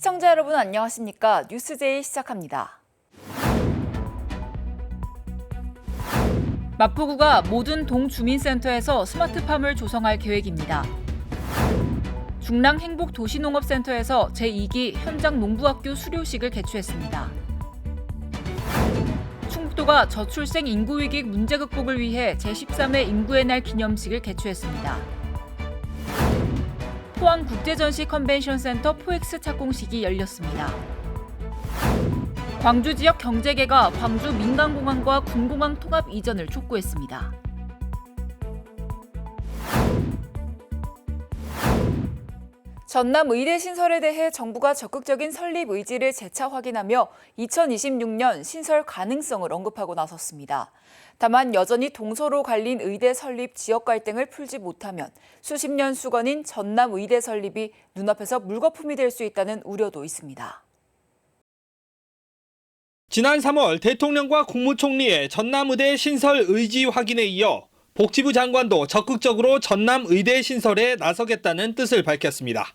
시청자 여러분 안녕하십니까? 뉴스제이 시작합니다. 마포구가 모든 동주민센터에서 스마트팜을 조성할 계획입니다. 중랑 행복도시농업센터에서 제2기 현장 농부학교 수료식을 개최했습니다. 충북도가 저출생 인구위기 문제 극복을 위해 제13회 인구의 날 기념식을 개최했습니다. 포항국제전시 컨벤션센터 포엑스 착공식이 열렸습니다. 광주 지역 경제계가 광주 민간공항과 군공항 통합 이전을 촉구했습니다. 전남 의대 신설에 대해 정부가 적극적인 설립 의지를 재차 확인하며 2026년 신설 가능성을 언급하고 나섰습니다. 다만 여전히 동서로 갈린 의대 설립 지역 갈등을 풀지 못하면 수십 년 수건인 전남 의대 설립이 눈앞에서 물거품이 될 수 있다는 우려도 있습니다. 지난 3월 대통령과 국무총리의 전남의대 신설 의지 확인에 이어 복지부 장관도 적극적으로 전남의대 신설에 나서겠다는 뜻을 밝혔습니다.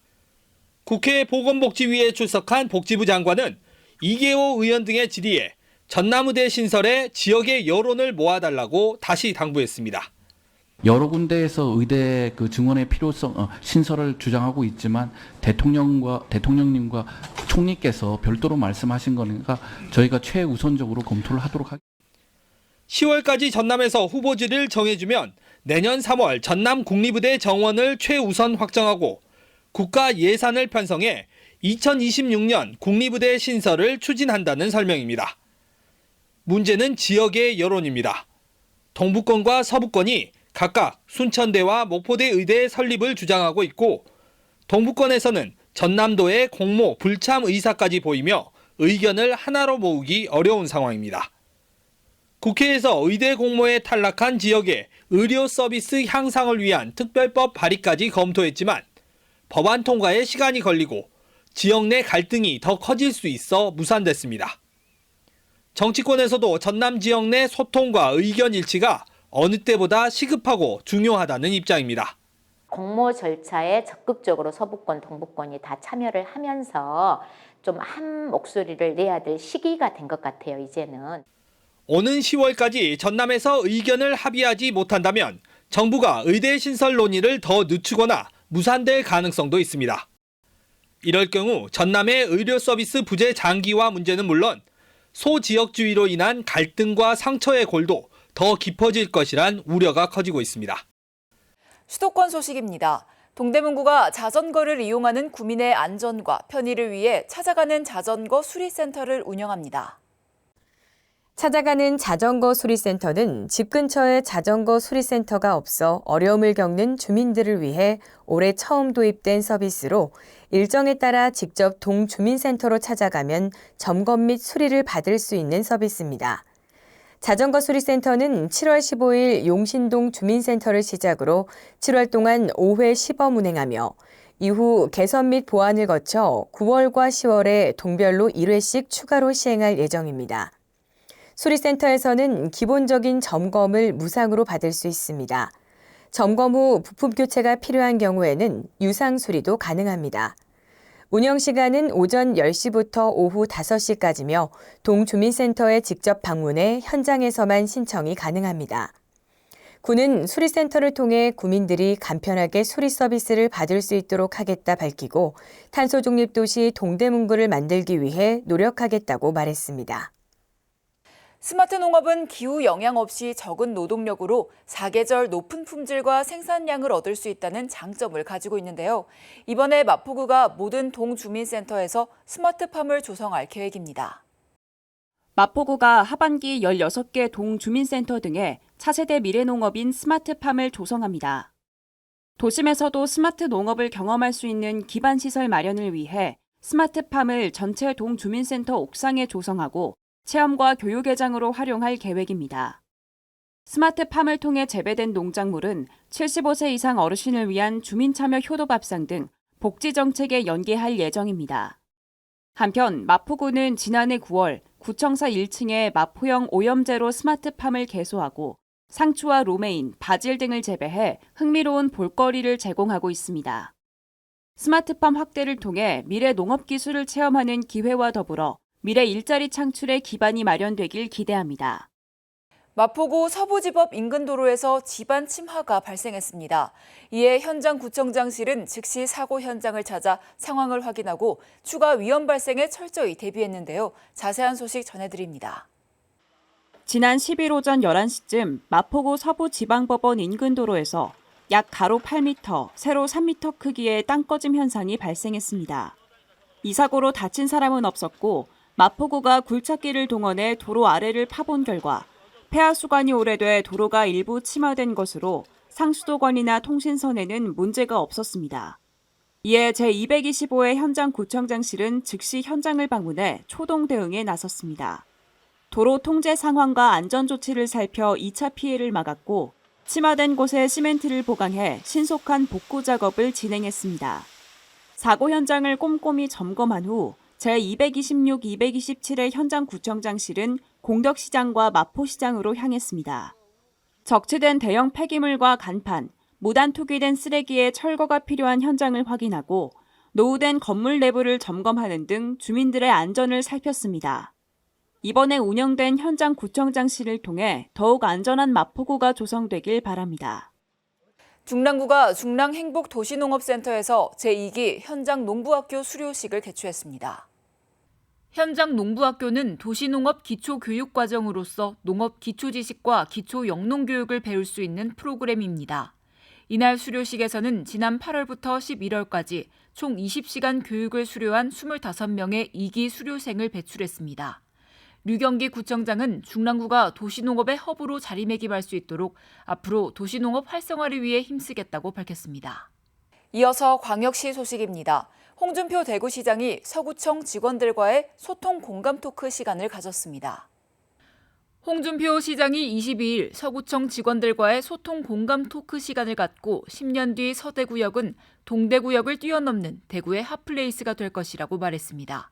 국회 보건복지위에 출석한 복지부 장관은 이계호 의원 등의 질의에 전남의대 신설에 지역의 여론을 모아달라고 다시 당부했습니다. 여러 군데에서 의대 증원의 필요성, 신설을 주장하고 있지만 대통령님과 총리께서 별도로 말씀하신 거니까 저희가 최우선적으로 검토를 하도록 하겠습니다. 10월까지 전남에서 후보지를 정해주면 내년 3월 전남 국립의대 정원을 최우선 확정하고 국가 예산을 편성해 2026년 국립의대 신설을 추진한다는 설명입니다. 문제는 지역의 여론입니다. 동부권과 서부권이 각각 순천대와 목포대 의대 설립을 주장하고 있고 동부권에서는 전남도의 공모 불참 의사까지 보이며 의견을 하나로 모으기 어려운 상황입니다. 국회에서 의대 공모에 탈락한 지역의 의료 서비스 향상을 위한 특별법 발의까지 검토했지만 법안 통과에 시간이 걸리고 지역 내 갈등이 더 커질 수 있어 무산됐습니다. 정치권에서도 전남 지역 내 소통과 의견 일치가 어느 때보다 시급하고 중요하다는 입장입니다. 공모 절차에 적극적으로 서부권, 동부권이 다 참여를 하면서 좀 한 목소리를 내야 될 시기가 된 것 같아요, 이제는. 오는 10월까지 전남에서 의견을 합의하지 못한다면 정부가 의대 신설 논의를 더 늦추거나 무산될 가능성도 있습니다. 이럴 경우 전남의 의료 서비스 부재 장기화 문제는 물론 소지역주의로 인한 갈등과 상처의 골도 더 깊어질 것이란 우려가 커지고 있습니다. 수도권 소식입니다. 동대문구가 자전거를 이용하는 구민의 안전과 편의를 위해 찾아가는 자전거 수리센터를 운영합니다. 찾아가는 자전거 수리센터는 집 근처에 자전거 수리센터가 없어 어려움을 겪는 주민들을 위해 올해 처음 도입된 서비스로 일정에 따라 직접 동주민센터로 찾아가면 점검 및 수리를 받을 수 있는 서비스입니다. 자전거 수리센터는 7월 15일 용신동 주민센터를 시작으로 7월 동안 5회 시범 운행하며 이후 개선 및 보완을 거쳐 9월과 10월에 동별로 1회씩 추가로 시행할 예정입니다. 수리센터에서는 기본적인 점검을 무상으로 받을 수 있습니다. 점검 후 부품 교체가 필요한 경우에는 유상 수리도 가능합니다. 운영 시간은 오전 10시부터 오후 5시까지며 동주민센터에 직접 방문해 현장에서만 신청이 가능합니다. 구는 수리센터를 통해 구민들이 간편하게 수리 서비스를 받을 수 있도록 하겠다 밝히고 탄소중립도시 동대문구를 만들기 위해 노력하겠다고 말했습니다. 스마트 농업은 기후 영향 없이 적은 노동력으로 사계절 높은 품질과 생산량을 얻을 수 있다는 장점을 가지고 있는데요. 이번에 마포구가 모든 동주민센터에서 스마트팜을 조성할 계획입니다. 마포구가 하반기 16개 동주민센터 등에 차세대 미래농업인 스마트팜을 조성합니다. 도심에서도 스마트 농업을 경험할 수 있는 기반시설 마련을 위해 스마트팜을 전체 동주민센터 옥상에 조성하고 체험과 교육회장으로 활용할 계획입니다. 스마트팜을 통해 재배된 농작물은 75세 이상 어르신을 위한 주민참여 효도밥상 등 복지정책에 연계할 예정입니다. 한편 마포구는 지난해 9월 구청사 1층에 마포형 오염제로 스마트팜을 개소하고 상추와 로메인, 바질 등을 재배해 흥미로운 볼거리를 제공하고 있습니다. 스마트팜 확대를 통해 미래 농업 기술을 체험하는 기회와 더불어 미래 일자리 창출의 기반이 마련되길 기대합니다. 마포구 서부지법 인근 도로에서 집안 침하가 발생했습니다. 이에 현장 구청장실은 즉시 사고 현장을 찾아 상황을 확인하고 추가 위험 발생에 철저히 대비했는데요. 자세한 소식 전해드립니다. 지난 10일 오전 11시쯤 마포구 서부지방법원 인근 도로에서 약 가로 8m, 세로 3m 크기의 땅 꺼짐 현상이 발생했습니다. 이 사고로 다친 사람은 없었고 마포구가 굴착기를 동원해 도로 아래를 파본 결과 폐하 수관이 오래돼 도로가 일부 침하된 것으로 상수도관이나 통신선에는 문제가 없었습니다. 이에 제225회 현장 구청장실은 즉시 현장을 방문해 초동 대응에 나섰습니다. 도로 통제 상황과 안전 조치를 살펴 2차 피해를 막았고 침하된 곳에 시멘트를 보강해 신속한 복구 작업을 진행했습니다. 사고 현장을 꼼꼼히 점검한 후 제226, 227회 현장 구청장실은 공덕시장과 마포시장으로 향했습니다. 적치된 대형 폐기물과 간판, 무단 투기된 쓰레기에 철거가 필요한 현장을 확인하고 노후된 건물 내부를 점검하는 등 주민들의 안전을 살폈습니다. 이번에 운영된 현장 구청장실을 통해 더욱 안전한 마포구가 조성되길 바랍니다. 중랑구가 중랑행복도시농업센터에서 제2기 현장 농부학교 수료식을 개최했습니다. 현장 농부학교는 도시농업 기초교육과정으로서 농업 기초지식과 기초영농교육을 배울 수 있는 프로그램입니다. 이날 수료식에서는 지난 8월부터 11월까지 총 20시간 교육을 수료한 25명의 2기 수료생을 배출했습니다. 류경기 구청장은 중랑구가 도시농업의 허브로 자리매김할 수 있도록 앞으로 도시농업 활성화를 위해 힘쓰겠다고 밝혔습니다. 이어서 광역시 소식입니다. 홍준표 대구시장이 서구청 직원들과의 소통 공감 토크 시간을 가졌습니다. 홍준표 시장이 22일 서구청 직원들과의 소통 공감 토크 시간을 갖고 10년 뒤 서대구역은 동대구역을 뛰어넘는 대구의 핫플레이스가 될 것이라고 말했습니다.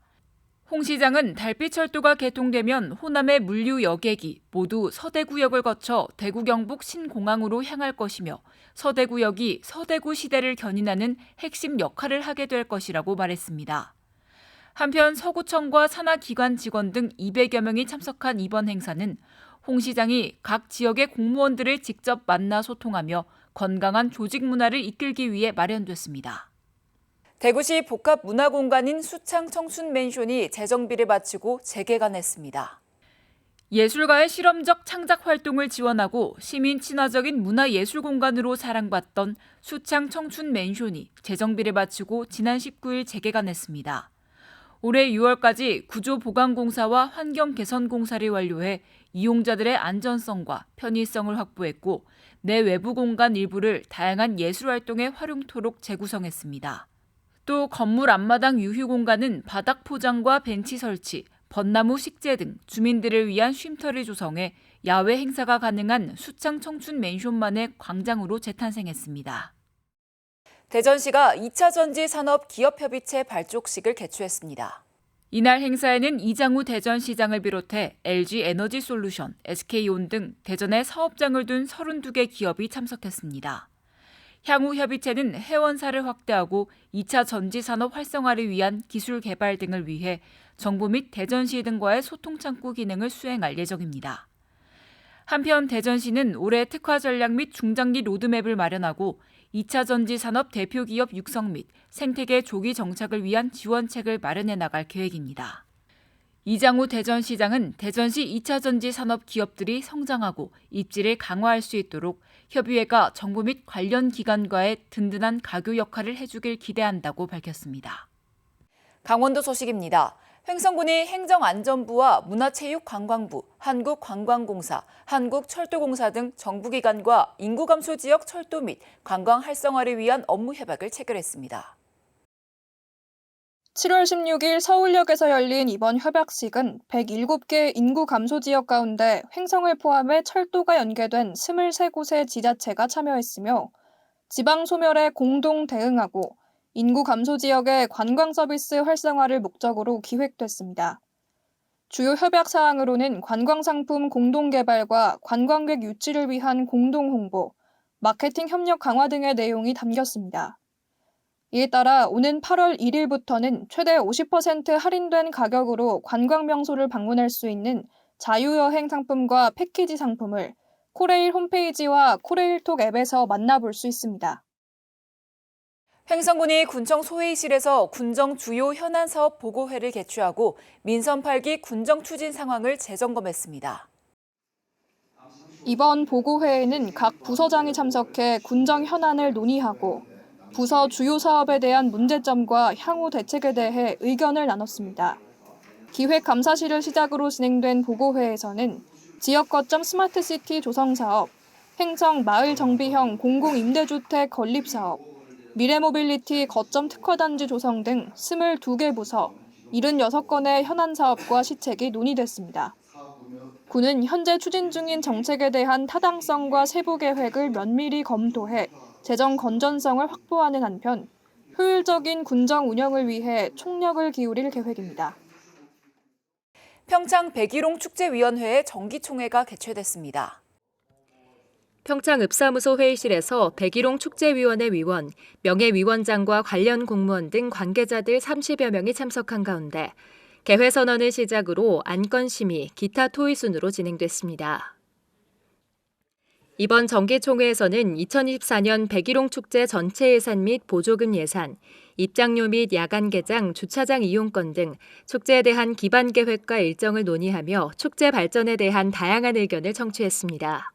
홍 시장은 달빛철도가 개통되면 호남의 물류 여객이 모두 서대구역을 거쳐 대구 경북 신공항으로 향할 것이며 서대구역이 서대구 시대를 견인하는 핵심 역할을 하게 될 것이라고 말했습니다. 한편 서구청과 산하기관 직원 등 200여 명이 참석한 이번 행사는 홍 시장이 각 지역의 공무원들을 직접 만나 소통하며 건강한 조직 문화를 이끌기 위해 마련됐습니다. 대구시 복합문화공간인 수창 청춘맨션이 재정비를 마치고 재개관했습니다. 예술가의 실험적 창작 활동을 지원하고 시민 친화적인 문화예술공간으로 사랑받던 수창 청춘맨션이 재정비를 마치고 지난 19일 재개관했습니다. 올해 6월까지 구조보강공사와 환경개선공사를 완료해 이용자들의 안전성과 편의성을 확보했고 내외부 공간 일부를 다양한 예술활동에 활용토록 재구성했습니다. 또 건물 앞마당 유휴 공간은 바닥 포장과 벤치 설치, 벚나무 식재 등 주민들을 위한 쉼터를 조성해 야외 행사가 가능한 수창 청춘 맨션만의 광장으로 재탄생했습니다. 대전시가 2차 전지 산업 기업협의체 발족식을 개최했습니다. 이날 행사에는 이장우 대전시장을 비롯해 LG에너지솔루션, SK온 등 대전에 사업장을 둔 32개 기업이 참석했습니다. 향후 협의체는 회원사를 확대하고 2차 전지산업 활성화를 위한 기술 개발 등을 위해 정부 및 대전시 등과의 소통창구 기능을 수행할 예정입니다. 한편 대전시는 올해 특화 전략 및 중장기 로드맵을 마련하고 2차 전지산업 대표기업 육성 및 생태계 조기 정착을 위한 지원책을 마련해 나갈 계획입니다. 이장우 대전시장은 대전시 2차 전지 산업 기업들이 성장하고 입지를 강화할 수 있도록 협의회가 정부 및 관련 기관과의 든든한 가교 역할을 해주길 기대한다고 밝혔습니다. 강원도 소식입니다. 횡성군이 행정안전부와 문화체육관광부, 한국관광공사, 한국철도공사 등 정부기관과 인구감소 지역 철도 및 관광 활성화를 위한 업무 협약을 체결했습니다. 7월 16일 서울역에서 열린 이번 협약식은 107개 인구 감소 지역 가운데 횡성을 포함해 철도가 연계된 23곳의 지자체가 참여했으며 지방 소멸에 공동 대응하고 인구 감소 지역의 관광 서비스 활성화를 목적으로 기획됐습니다. 주요 협약 사항으로는 관광 상품 공동 개발과 관광객 유치를 위한 공동 홍보, 마케팅 협력 강화 등의 내용이 담겼습니다. 이에 따라 오는 8월 1일부터는 최대 50% 할인된 가격으로 관광 명소를 방문할 수 있는 자유여행 상품과 패키지 상품을 코레일 홈페이지와 코레일톡 앱에서 만나볼 수 있습니다. 횡성군이 군청 소회의실에서 군정 주요 현안 사업 보고회를 개최하고 민선 8기 군정 추진 상황을 재점검했습니다. 이번 보고회에는 각 부서장이 참석해 군정 현안을 논의하고 부서 주요 사업에 대한 문제점과 향후 대책에 대해 의견을 나눴습니다. 기획감사실을 시작으로 진행된 보고회에서는 지역 거점 스마트시티 조성 사업, 횡성 마을 정비형 공공임대주택 건립 사업, 미래모빌리티 거점 특화단지 조성 등 22개 부서 76건의 현안 사업과 시책이 논의됐습니다. 군은 현재 추진 중인 정책에 대한 타당성과 세부 계획을 면밀히 검토해 재정 건전성을 확보하는 한편 효율적인 군정 운영을 위해 총력을 기울일 계획입니다. 평창 백일홍 축제위원회의 정기총회가 개최됐습니다. 평창 읍사무소 회의실에서 백일홍 축제위원회 위원, 명예위원장과 관련 공무원 등 관계자들 30여 명이 참석한 가운데 개회선언을 시작으로 안건심의, 기타 토의 순으로 진행됐습니다. 이번 정기총회에서는 2024년 백일홍 축제 전체 예산 및 보조금 예산, 입장료 및 야간 개장, 주차장 이용권 등 축제에 대한 기반 계획과 일정을 논의하며 축제 발전에 대한 다양한 의견을 청취했습니다.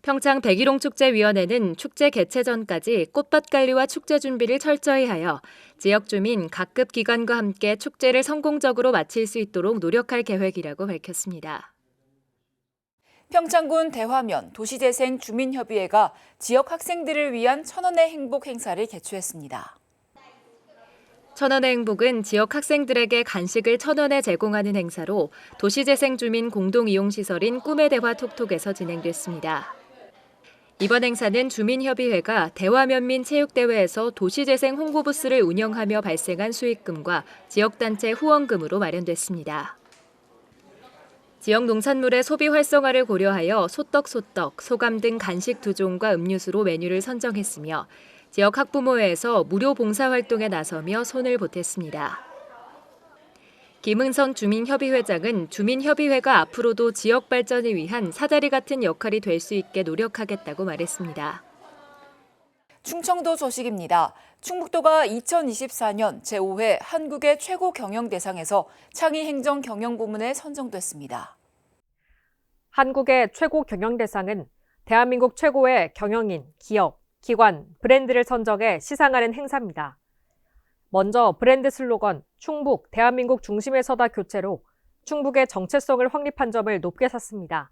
평창 백일홍 축제위원회는 축제 개최 전까지 꽃밭 관리와 축제 준비를 철저히 하여 지역 주민 각급 기관과 함께 축제를 성공적으로 마칠 수 있도록 노력할 계획이라고 밝혔습니다. 평창군 대화면 도시재생 주민협의회가 지역 학생들을 위한 천원의 행복 행사를 개최했습니다. 천원의 행복은 지역 학생들에게 간식을 1,000원에 제공하는 행사로 도시재생 주민 공동이용시설인 꿈의 대화 톡톡에서 진행됐습니다. 이번 행사는 주민협의회가 대화면민 체육대회에서 도시재생 홍보부스를 운영하며 발생한 수익금과 지역단체 후원금으로 마련됐습니다. 지역 농산물의 소비 활성화를 고려하여 소떡소떡, 소감 등 간식 2종과 음료수로 메뉴를 선정했으며 지역 학부모회에서 무료 봉사활동에 나서며 손을 보탰습니다. 김은선 주민협의회장은 주민협의회가 앞으로도 지역 발전을 위한 사다리 같은 역할이 될 수 있게 노력하겠다고 말했습니다. 충청도 소식입니다. 충북도가 2024년 제5회 한국의 최고 경영 대상에서 창의행정 경영부문에 선정됐습니다. 한국의 최고 경영 대상은 대한민국 최고의 경영인, 기업, 기관, 브랜드를 선정해 시상하는 행사입니다. 먼저 브랜드 슬로건 충북, 대한민국 중심에 서다 교체로 충북의 정체성을 확립한 점을 높게 샀습니다.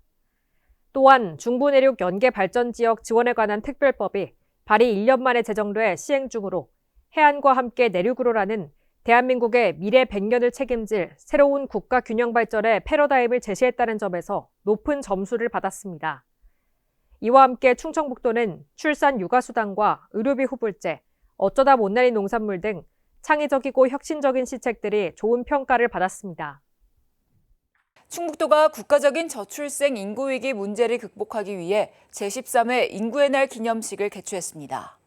또한 중부내륙 연계 발전 지역 지원에 관한 특별법이 발의 1년 만에 제정돼 시행 중으로 해안과 함께 내륙으로라는 대한민국의 미래 100년을 책임질 새로운 국가 균형 발전의 패러다임을 제시했다는 점에서 높은 점수를 받았습니다. 이와 함께 충청북도는 출산 육아수당과 의료비 후불제, 어쩌다 못난이 농산물 등 창의적이고 혁신적인 시책들이 좋은 평가를 받았습니다. 충북도가 국가적인 저출생 인구위기 문제를 극복하기 위해 제13회 인구의 날 기념식을 개최했습니다.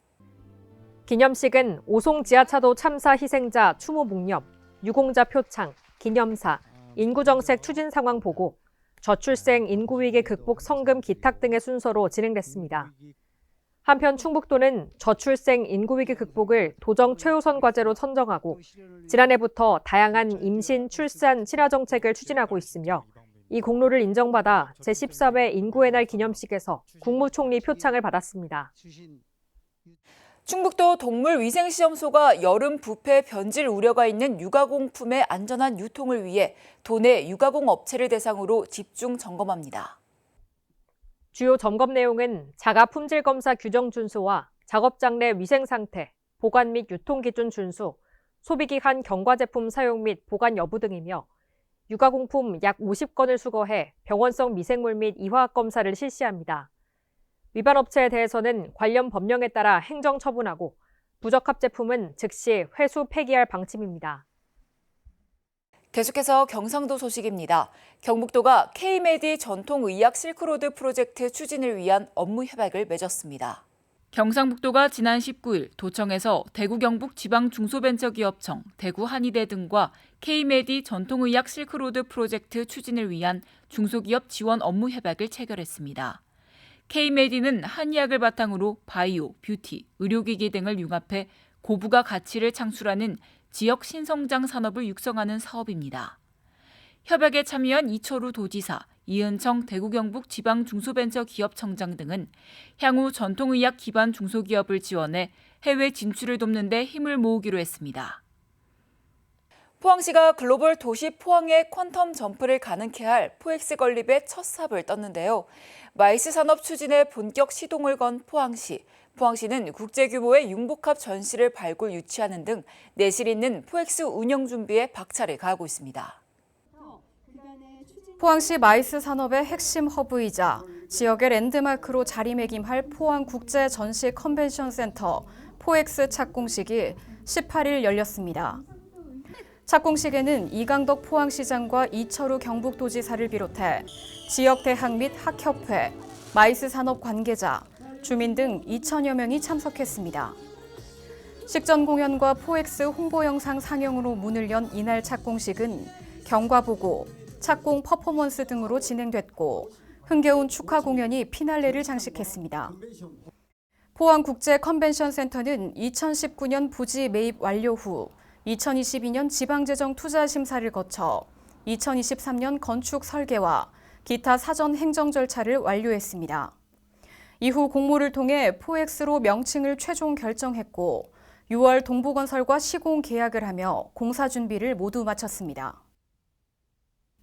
기념식은 오송 지하차도 참사 희생자 추모 묵념, 유공자 표창, 기념사, 인구정책 추진 상황 보고, 저출생 인구위기 극복 성금 기탁 등의 순서로 진행됐습니다. 한편 충북도는 저출생 인구위기 극복을 도정 최우선 과제로 선정하고 지난해부터 다양한 임신, 출산, 친화 정책을 추진하고 있으며 이 공로를 인정받아 제13회 인구의 날 기념식에서 국무총리 표창을 받았습니다. 충북도 동물위생시험소가 여름 부패 변질 우려가 있는 육아공품의 안전한 유통을 위해 도내 육아공 업체를 대상으로 집중 점검합니다. 주요 점검 내용은 자가 품질 검사 규정 준수와 작업장 내 위생 상태, 보관 및 유통 기준 준수, 소비기한 경과 제품 사용 및 보관 여부 등이며 육아공품 약 50건을 수거해 병원성 미생물 및 이화학 검사를 실시합니다. 위반 업체에 대해서는 관련 법령에 따라 행정 처분하고 부적합 제품은 즉시 회수 폐기할 방침입니다. 계속해서 경상도 소식입니다. 경북도가 K-메디 전통의학 실크로드 프로젝트 추진을 위한 업무 협약을 맺었습니다. 경상북도가 지난 19일 도청에서 대구 경북 지방중소벤처기업청, 대구한의대 등과 K-메디 전통의학 실크로드 프로젝트 추진을 위한 중소기업 지원 업무 협약을 체결했습니다. K-메디는 한의학을 바탕으로 바이오, 뷰티, 의료기기 등을 융합해 고부가 가치를 창출하는 지역 신성장 산업을 육성하는 사업입니다. 협약에 참여한 이철우 도지사, 이은청 대구 경북 지방중소벤처기업청장 등은 향후 전통의학 기반 중소기업을 지원해 해외 진출을 돕는 데 힘을 모으기로 했습니다. 포항시가 글로벌 도시 포항의 퀀텀 점프를 가능케 할 포엑스 건립의 첫 삽을 떴는데요. 마이스 산업 추진에 본격 시동을 건 포항시는 국제 규모의 융복합 전시를 발굴 유치하는 등 내실 있는 포엑스 운영 준비에 박차를 가하고 있습니다. 포항시 마이스 산업의 핵심 허브이자 지역의 랜드마크로 자리매김할 포항국제전시 컨벤션 센터 포엑스 착공식이 18일 열렸습니다. 착공식에는 이강덕 포항시장과 이철우 경북도지사를 비롯해 지역 대학 및 학협회, 마이스 산업 관계자, 주민 등 2천여 명이 참석했습니다. 식전 공연과 포엑스 홍보 영상 상영으로 문을 연 이날 착공식은 경과보고, 착공 퍼포먼스 등으로 진행됐고 흥겨운 축하 공연이 피날레를 장식했습니다. 포항국제 컨벤션 센터는 2019년 부지 매입 완료 후 2022년 지방재정 투자 심사를 거쳐 2023년 건축 설계와 기타 사전 행정 절차를 완료했습니다. 이후 공모를 통해 포엑스로 명칭을 최종 결정했고 6월 동부건설과 시공 계약을 하며 공사 준비를 모두 마쳤습니다.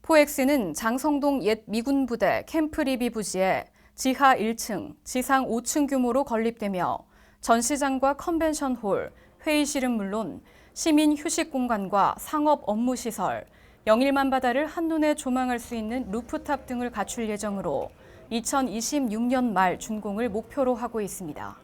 포엑스는 장성동 옛 미군부대 캠프 리비 부지에 지하 1층, 지상 5층 규모로 건립되며 전시장과 컨벤션홀, 회의실은 물론 시민 휴식 공간과 상업 업무 시설, 영일만 바다를 한눈에 조망할 수 있는 루프탑 등을 갖출 예정으로 2026년 말 준공을 목표로 하고 있습니다.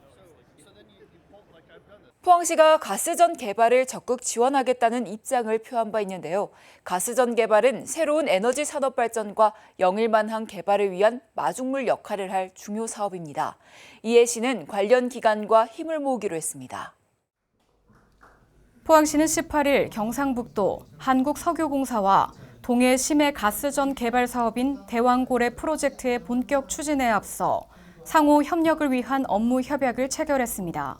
포항시가 가스전 개발을 적극 지원하겠다는 입장을 표한 바 있는데요. 가스전 개발은 새로운 에너지 산업 발전과 영일만항 개발을 위한 마중물 역할을 할 중요 사업입니다. 이에 시는 관련 기관과 힘을 모으기로 했습니다. 포항시는 18일 경상북도 한국석유공사와 동해 심해 가스전 개발 사업인 대왕고래 프로젝트의 본격 추진에 앞서 상호 협력을 위한 업무 협약을 체결했습니다.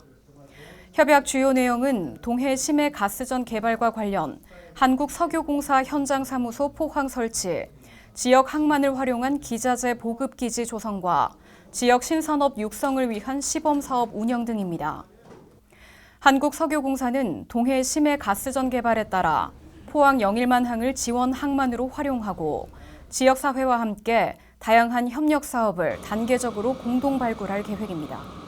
협약 주요 내용은 동해 심해 가스전 개발과 관련 한국석유공사 현장사무소 포항 설치, 지역 항만을 활용한 기자재 보급기지 조성과 지역 신산업 육성을 위한 시범사업 운영 등입니다. 한국석유공사는 동해 심해 가스전 개발에 따라 포항 영일만항을 지원 항만으로 활용하고 지역사회와 함께 다양한 협력 사업을 단계적으로 공동 발굴할 계획입니다.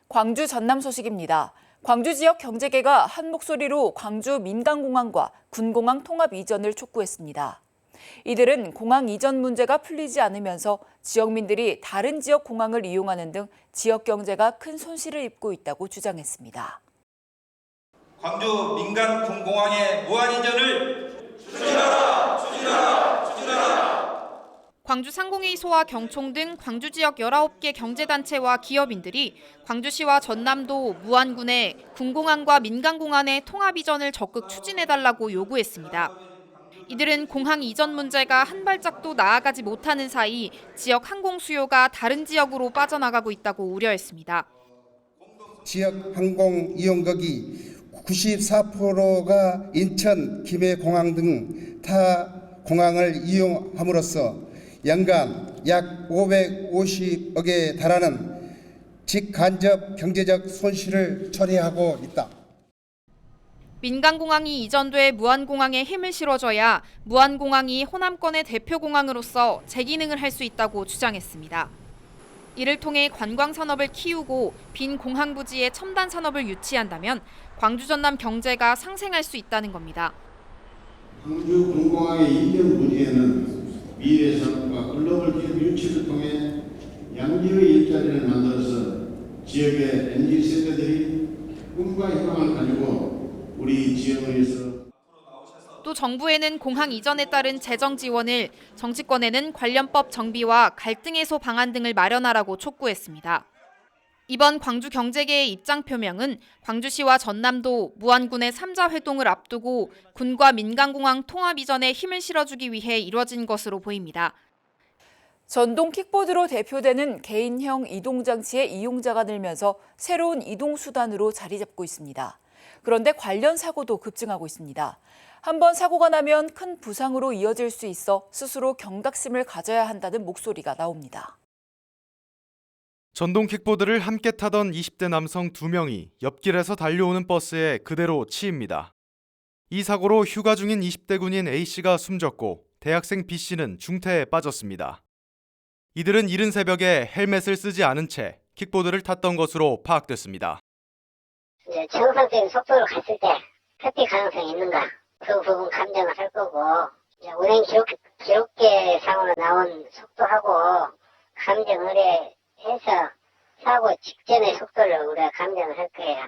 광주 전남 소식입니다. 광주 지역 경제계가 한 목소리로 광주 민간공항과 군공항 통합 이전을 촉구했습니다. 이들은 공항 이전 문제가 풀리지 않으면서 지역민들이 다른 지역 공항을 이용하는 등 지역 경제가 큰 손실을 입고 있다고 주장했습니다. 광주 민간 군공항의 무한 이전을 추진하라! 추진하라! 추진하라! 광주 상공회의소와 경총 등 광주 지역 19개 경제단체와 기업인들이 광주시와 전남도 무안군의 군공항과 민간공항의 통합 이전을 적극 추진해달라고 요구했습니다. 이들은 공항 이전 문제가 한 발짝도 나아가지 못하는 사이 지역 항공 수요가 다른 지역으로 빠져나가고 있다고 우려했습니다. 지역 항공 이용객이 94%가 인천, 김해공항 등 타 공항을 이용함으로써 연간 약 550억에 달하는 직간접 경제적 손실을 초래하고 있다. 민간공항이 이전돼 무안공항에 힘을 실어줘야 무안공항이 호남권의 대표공항으로서 재기능을 할 수 있다고 주장했습니다. 이를 통해 관광산업을 키우고 빈 공항 부지에 첨단 산업을 유치한다면 광주 전남 경제가 상생할 수 있다는 겁니다. 광주 군공항의 이전 부지에는 미래 산업과 글로벌 기업 유치를 통해 양질의 일자리를 만들어서 지역의 MZ 세대들이 꿈과 희망을 가지고 우리 지역을 위해서 또 정부에는 공항 이전에 따른 재정 지원을, 정치권에는 관련법 정비와 갈등 해소 방안 등을 마련하라고 촉구했습니다. 이번 광주경제계의 입장 표명은 광주시와 전남도, 무안군의 3자 회동을 앞두고 군과 민간공항 통합 이전에 힘을 실어주기 위해 이뤄진 것으로 보입니다. 전동 킥보드로 대표되는 개인형 이동장치의 이용자가 늘면서 새로운 이동수단으로 자리 잡고 있습니다. 그런데 관련 사고도 급증하고 있습니다. 한번 사고가 나면 큰 부상으로 이어질 수 있어 스스로 경각심을 가져야 한다는 목소리가 나옵니다. 전동 킥보드를 함께 타던 20대 남성 2명이 옆길에서 달려오는 버스에 그대로 치입니다. 이 사고로 휴가 중인 20대 군인 A씨가 숨졌고 대학생 B씨는 중태에 빠졌습니다. 이들은 이른 새벽에 헬멧을 쓰지 않은 채 킥보드를 탔던 것으로 파악됐습니다. 정상적인 속도로 갔을 때 회피 가능성이 있는가? 그 부분 감정을 할 거고, 운행 기록계상으로 나온 속도하고 감정 의뢰해서 사고 직전의 속도를 우리가 감정을 할 거예요.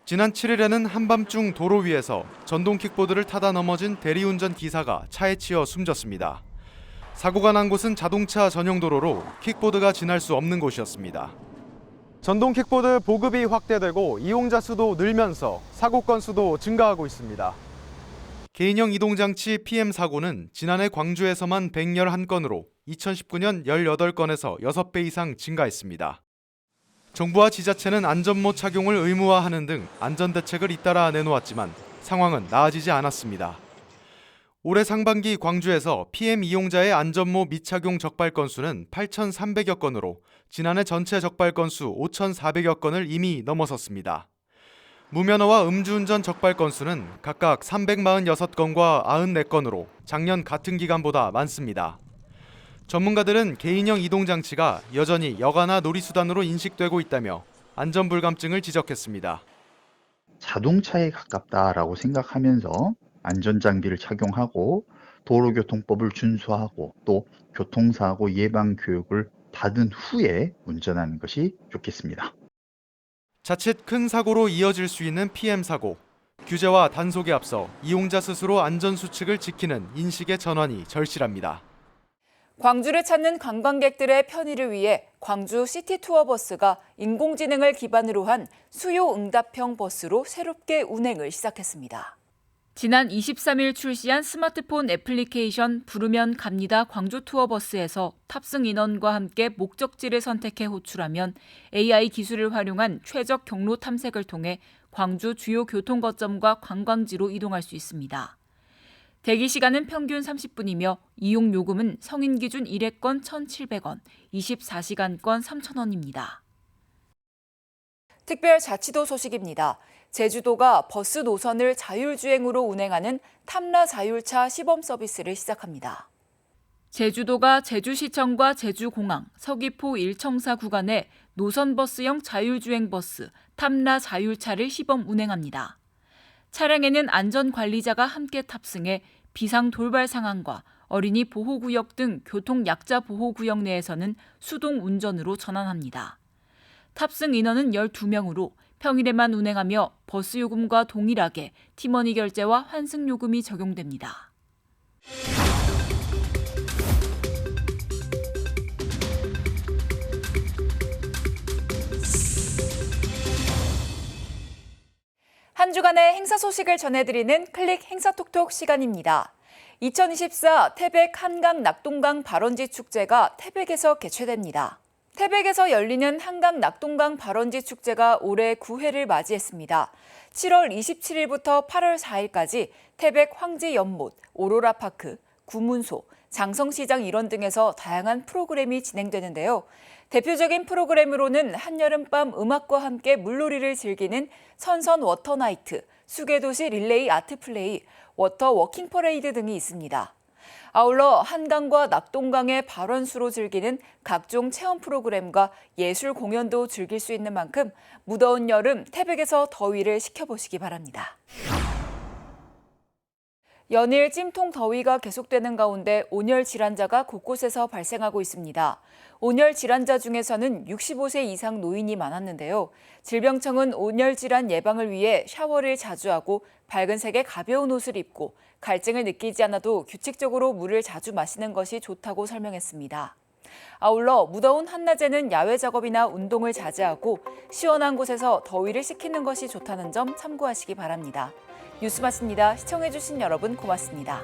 지난 7일에는 한밤중 도로 위에서 전동 킥보드를 타다 넘어진 대리운전 기사가 차에 치여 숨졌습니다. 사고가 난 곳은 자동차 전용 도로로 킥보드가 지날 수 없는 곳이었습니다. 전동 킥보드 보급이 확대되고 이용자 수도 늘면서 사고 건수도 증가하고 있습니다. 개인형 이동장치 PM 사고는 지난해 광주에서만 111건으로 2019년 18건에서 6배 이상 증가했습니다. 정부와 지자체는 안전모 착용을 의무화하는 등 안전대책을 잇따라 내놓았지만 상황은 나아지지 않았습니다. 올해 상반기 광주에서 PM 이용자의 안전모 미착용 적발 건수는 8,300여 건으로 지난해 전체 적발 건수 5,400여 건을 이미 넘어섰습니다. 무면허와 음주운전 적발 건수는 각각 346건과 94건으로 작년 같은 기간보다 많습니다. 전문가들은 개인형 이동장치가 여전히 여가나 놀이수단으로 인식되고 있다며 안전불감증을 지적했습니다. 자동차에 가깝다라고 생각하면서 안전장비를 착용하고 도로교통법을 준수하고 또 교통사고 예방 교육을 받은 후에 운전하는 것이 좋겠습니다. 자칫 큰 사고로 이어질 수 있는 PM 사고. 규제와 단속에 앞서 이용자 스스로 안전수칙을 지키는 인식의 전환이 절실합니다. 광주를 찾는 관광객들의 편의를 위해 광주 시티투어버스가 인공지능을 기반으로 한 수요응답형 버스로 새롭게 운행을 시작했습니다. 지난 23일 출시한 스마트폰 애플리케이션 부르면 갑니다 광주 투어버스에서 탑승 인원과 함께 목적지를 선택해 호출하면 AI 기술을 활용한 최적 경로 탐색을 통해 광주 주요 교통거점과 관광지로 이동할 수 있습니다. 대기 시간은 평균 30분이며 이용 요금은 성인 기준 1회권 1,700원, 24시간권 3,000원입니다. 특별자치도 소식입니다. 제주도가 버스 노선을 자율주행으로 운행하는 탐라 자율차 시범 서비스를 시작합니다. 제주도가 제주시청과 제주공항, 서귀포 일청사 구간에 노선버스형 자율주행 버스 탐라 자율차를 시범 운행합니다. 차량에는 안전관리자가 함께 탑승해 비상 돌발 상황과 어린이 보호구역 등 교통약자 보호구역 내에서는 수동 운전으로 전환합니다. 탑승 인원은 12명으로 평일에만 운행하며 버스 요금과 동일하게 티머니 결제와 환승 요금이 적용됩니다. 한 주간의 행사 소식을 전해드리는 클릭 행사톡톡 시간입니다. 2024 태백 한강 낙동강 발원지 축제가 태백에서 개최됩니다. 태백에서 열리는 한강 낙동강 발원지 축제가 올해 9회를 맞이했습니다. 7월 27일부터 8월 4일까지 태백 황지 연못, 오로라파크, 구문소, 장성시장 일원 등에서 다양한 프로그램이 진행되는데요. 대표적인 프로그램으로는 한여름밤 음악과 함께 물놀이를 즐기는 선선 워터나이트, 수계도시 릴레이 아트플레이, 워터 워킹 퍼레이드 등이 있습니다. 아울러 한강과 낙동강의 발원수로 즐기는 각종 체험 프로그램과 예술 공연도 즐길 수 있는 만큼 무더운 여름 태백에서 더위를 식혀보시기 바랍니다. 연일 찜통 더위가 계속되는 가운데 온열 질환자가 곳곳에서 발생하고 있습니다. 온열 질환자 중에서는 65세 이상 노인이 많았는데요. 질병청은 온열 질환 예방을 위해 샤워를 자주 하고 밝은 색의 가벼운 옷을 입고 갈증을 느끼지 않아도 규칙적으로 물을 자주 마시는 것이 좋다고 설명했습니다. 아울러 무더운 한낮에는 야외 작업이나 운동을 자제하고 시원한 곳에서 더위를 식히는 것이 좋다는 점 참고하시기 바랍니다. 뉴스 마칩니다. 시청해주신 여러분 고맙습니다.